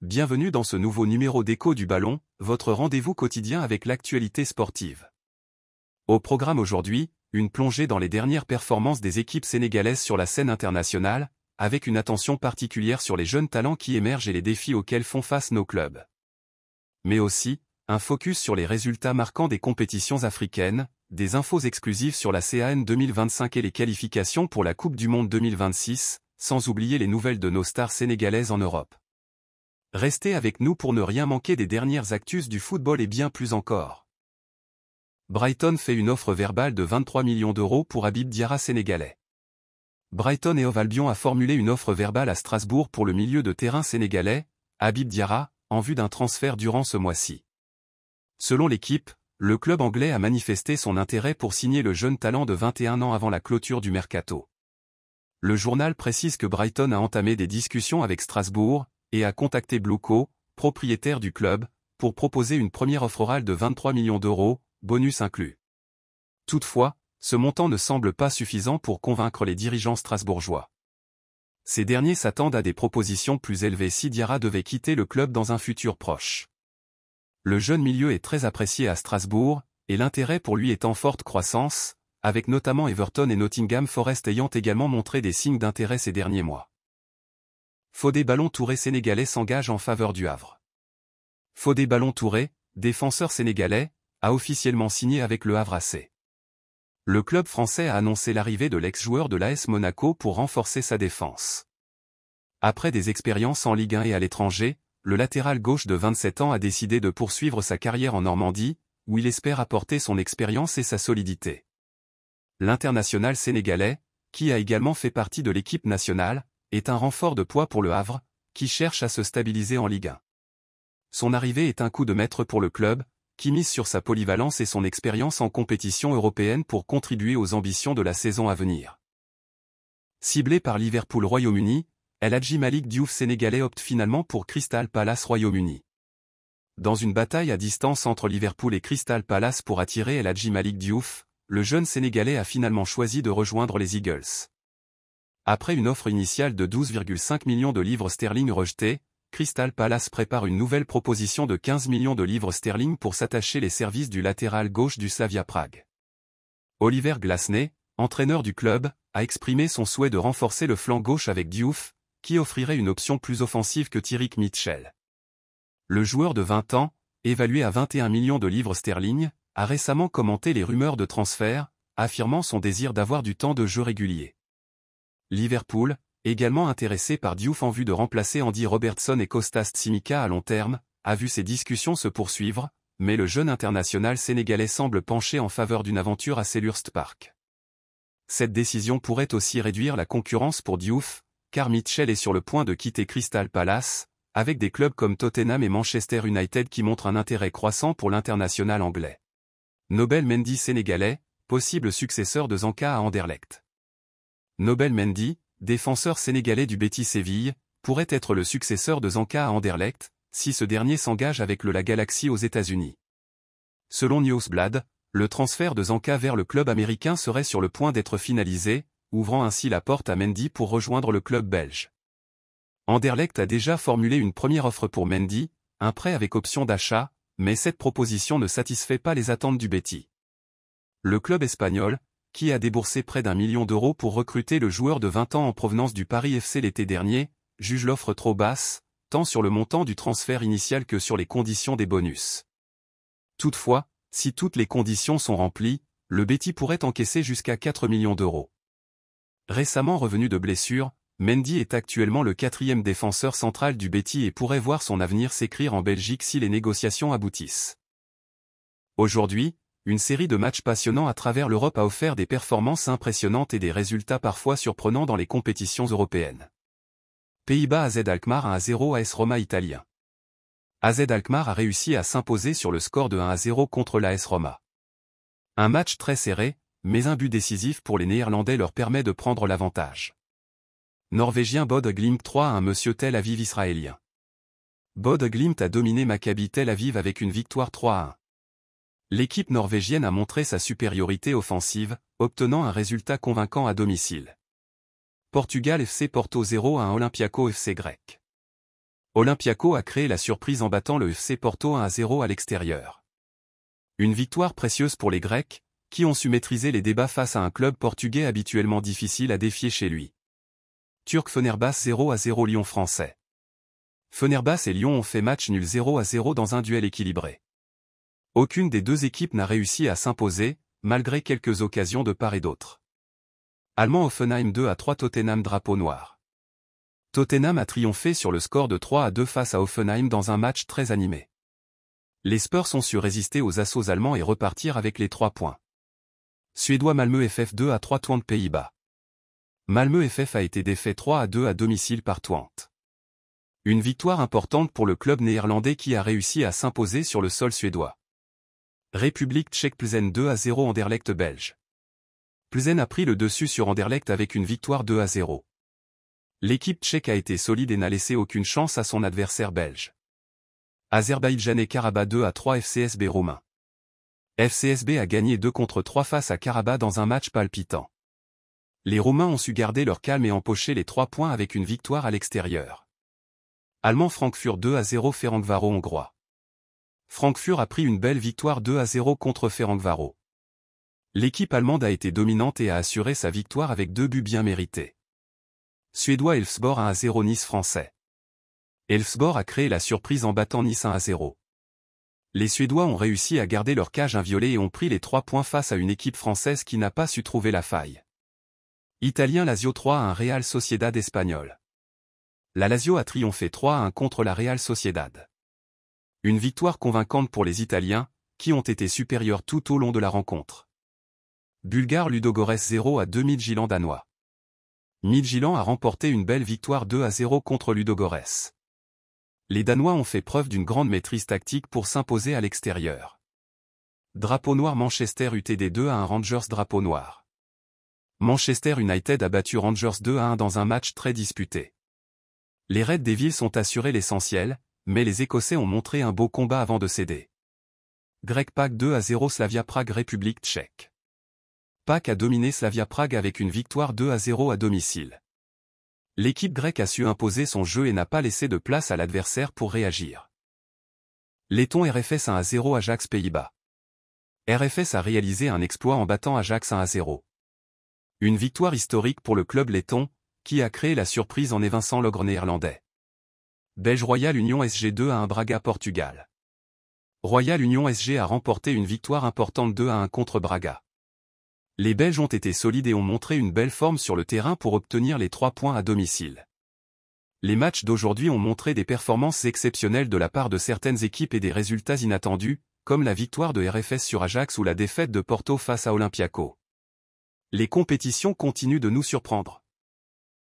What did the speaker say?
bienvenue dans ce nouveau numéro d'Écho du Ballon, votre rendez-vous quotidien avec l'actualité sportive. Au programme aujourd'hui, une plongée dans les dernières performances des équipes sénégalaises sur la scène internationale, avec une attention particulière sur les jeunes talents qui émergent et les défis auxquels font face nos clubs. Mais aussi, un focus sur les résultats marquants des compétitions africaines, des infos exclusives sur la CAN 2025 et les qualifications pour la Coupe du Monde 2026, sans oublier les nouvelles de nos stars sénégalaises en Europe. Restez avec nous pour ne rien manquer des dernières actus du football et bien plus encore. Brighton fait une offre verbale de 23 millions d'euros pour Habib Diarra sénégalais. Brighton et Hove Albion a formulé une offre verbale à Strasbourg pour le milieu de terrain sénégalais, Habib Diarra, en vue d'un transfert durant ce mois-ci. Selon l'équipe, le club anglais a manifesté son intérêt pour signer le jeune talent de 21 ans avant la clôture du mercato. Le journal précise que Brighton a entamé des discussions avec Strasbourg et a contacté Blueco, propriétaire du club, pour proposer une première offre orale de 23 millions d'euros, bonus inclus. Toutefois, ce montant ne semble pas suffisant pour convaincre les dirigeants strasbourgeois. Ces derniers s'attendent à des propositions plus élevées si Diarra devait quitter le club dans un futur proche. Le jeune milieu est très apprécié à Strasbourg, et l'intérêt pour lui est en forte croissance, avec notamment Everton et Nottingham Forest ayant également montré des signes d'intérêt ces derniers mois. Fodé Ballo-Touré sénégalais s'engage en faveur du Havre. Fodé Ballo-Touré, défenseur sénégalais, a officiellement signé avec le Havre AC. Le club français a annoncé l'arrivée de l'ex-joueur de l'AS Monaco pour renforcer sa défense. Après des expériences en Ligue 1 et à l'étranger, le latéral gauche de 27 ans a décidé de poursuivre sa carrière en Normandie, où il espère apporter son expérience et sa solidité. L'international sénégalais, qui a également fait partie de l'équipe nationale, est un renfort de poids pour le Havre, qui cherche à se stabiliser en Ligue 1. Son arrivée est un coup de maître pour le club, qui mise sur sa polyvalence et son expérience en compétition européenne pour contribuer aux ambitions de la saison à venir. Ciblé par Liverpool Royaume-Uni, El Hadji Malick Diouf sénégalais opte finalement pour Crystal Palace Royaume-Uni. Dans une bataille à distance entre Liverpool et Crystal Palace pour attirer El Hadji Malick Diouf, le jeune sénégalais a finalement choisi de rejoindre les Eagles. Après une offre initiale de 12,5 millions de livres sterling rejetée, Crystal Palace prépare une nouvelle proposition de 15 millions de livres sterling pour s'attacher les services du latéral gauche du Slavia Prague. Oliver Glasner, entraîneur du club, a exprimé son souhait de renforcer le flanc gauche avec Diouf, qui offrirait une option plus offensive que Tyrick Mitchell. Le joueur de 20 ans, évalué à 21 millions de livres sterling, a récemment commenté les rumeurs de transfert, affirmant son désir d'avoir du temps de jeu régulier. Liverpool, également intéressé par Diouf en vue de remplacer Andy Robertson et Kostas Tsimikas à long terme, a vu ces discussions se poursuivre, mais le jeune international sénégalais semble pencher en faveur d'une aventure à Selhurst Park. Cette décision pourrait aussi réduire la concurrence pour Diouf, car Mitchell est sur le point de quitter Crystal Palace, avec des clubs comme Tottenham et Manchester United qui montrent un intérêt croissant pour l'international anglais. Nobel Mendy sénégalais, possible successeur de Zanka à Anderlecht. Nobel Mendy, défenseur sénégalais du Betis Séville, pourrait être le successeur de Zanka à Anderlecht, si ce dernier s'engage avec la Galaxy aux États-Unis. Selon Newsblad, le transfert de Zanka vers le club américain serait sur le point d'être finalisé, ouvrant ainsi la porte à Mendy pour rejoindre le club belge. Anderlecht a déjà formulé une première offre pour Mendy, un prêt avec option d'achat, mais cette proposition ne satisfait pas les attentes du Betis. Le club espagnol, qui a déboursé près d'1 million d'euros pour recruter le joueur de 20 ans en provenance du Paris FC l'été dernier, juge l'offre trop basse, tant sur le montant du transfert initial que sur les conditions des bonus. Toutefois, si toutes les conditions sont remplies, le Betis pourrait encaisser jusqu'à 4 millions d'euros. Récemment revenu de blessure, Mendy est actuellement le 4e défenseur central du Betis et pourrait voir son avenir s'écrire en Belgique si les négociations aboutissent. Aujourd'hui, une série de matchs passionnants à travers l'Europe a offert des performances impressionnantes et des résultats parfois surprenants dans les compétitions européennes. Pays-Bas AZ Alkmaar 1-0 AS Roma italien. AZ Alkmaar a réussi à s'imposer sur le score de 1-0 contre l'AS Roma. Un match très serré, mais un but décisif pour les Néerlandais leur permet de prendre l'avantage. Norvégien Bodø Glimt 3-1 Monsieur Tel Aviv israélien. Bodø Glimt a dominé Maccabi Tel Aviv avec une victoire 3-1. L'équipe norvégienne a montré sa supériorité offensive, obtenant un résultat convaincant à domicile. Portugal FC Porto 0-1 Olympiakos FC grec. Olympiakos a créé la surprise en battant le FC Porto 1-0 à l'extérieur. Une victoire précieuse pour les Grecs, qui ont su maîtriser les débats face à un club portugais habituellement difficile à défier chez lui. Turc Fenerbahçe 0-0 Lyon français. Fenerbahçe et Lyon ont fait match nul 0-0 dans un duel équilibré. Aucune des deux équipes n'a réussi à s'imposer, malgré quelques occasions de part et d'autre. Allemand Hoffenheim 2-3 Tottenham drapeau noir. Tottenham a triomphé sur le score de 3-2 face à Hoffenheim dans un match très animé. Les Spurs ont su résister aux assauts allemands et repartir avec les 3 points. Suédois Malmö FF 2-3 Twente Pays-Bas. Malmö FF a été défait 3-2 à domicile par Twente. Une victoire importante pour le club néerlandais qui a réussi à s'imposer sur le sol suédois. République tchèque Plzeň 2-0 Anderlecht belge. Plzeň a pris le dessus sur Anderlecht avec une victoire 2-0. L'équipe tchèque a été solide et n'a laissé aucune chance à son adversaire belge. Azerbaïdjanais Karabakh 2-3 FCSB roumain. FCSB a gagné 2-3 face à Karabakh dans un match palpitant. Les Roumains ont su garder leur calme et empocher les 3 points avec une victoire à l'extérieur. Allemand Francfort 2-0 Ferencváros hongrois. Francfort a pris une belle victoire 2-0 contre Ferencváros. L'équipe allemande a été dominante et a assuré sa victoire avec 2 buts bien mérités. Suédois Elfsborg 1-0 Nice français. Elfsborg a créé la surprise en battant Nice 1-0. Les Suédois ont réussi à garder leur cage inviolée et ont pris les 3 points face à une équipe française qui n'a pas su trouver la faille. Italien Lazio 3-1 Real Sociedad espagnol. La Lazio a triomphé 3-1 contre la Real Sociedad. Une victoire convaincante pour les Italiens, qui ont été supérieurs tout au long de la rencontre. Bulgare Ludogorets 0-2 Midtjylland danois. Midtjylland a remporté une belle victoire 2-0 contre Ludogorets. Les Danois ont fait preuve d'une grande maîtrise tactique pour s'imposer à l'extérieur. Drapeau noir Manchester UTD 2-1 Rangers drapeau noir. Manchester United a battu Rangers 2-1 dans un match très disputé. Les Reds Devils ont assuré l'essentiel, mais les Écossais ont montré un beau combat avant de céder. Grec PAOK 2-0 Slavia Prague République tchèque. PAOK a dominé Slavia Prague avec une victoire 2-0 à domicile. L'équipe grecque a su imposer son jeu et n'a pas laissé de place à l'adversaire pour réagir. Letton RFS 1-0 Ajax Pays-Bas. RFS a réalisé un exploit en battant Ajax 1-0. Une victoire historique pour le club letton, qui a créé la surprise en évinçant l'ogre néerlandais. Belge Royal Union SG 2-1 Braga Portugal. Royal Union SG a remporté une victoire importante 2-1 contre Braga. Les Belges ont été solides et ont montré une belle forme sur le terrain pour obtenir les 3 points à domicile. Les matchs d'aujourd'hui ont montré des performances exceptionnelles de la part de certaines équipes et des résultats inattendus, comme la victoire de RFS sur Ajax ou la défaite de Porto face à Olympiakos. Les compétitions continuent de nous surprendre.